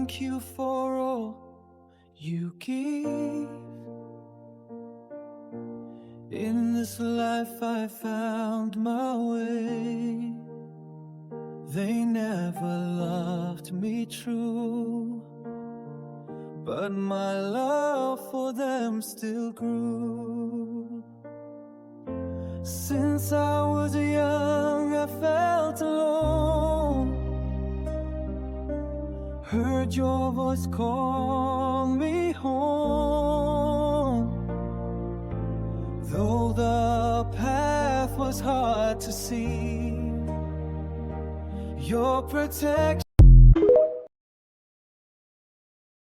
thank you for all you give. In this life I found my way. They never loved me true, but my love for them still grew. Since I was young I felt alone, heard your voice call me home. Though the path was hard to see, your protection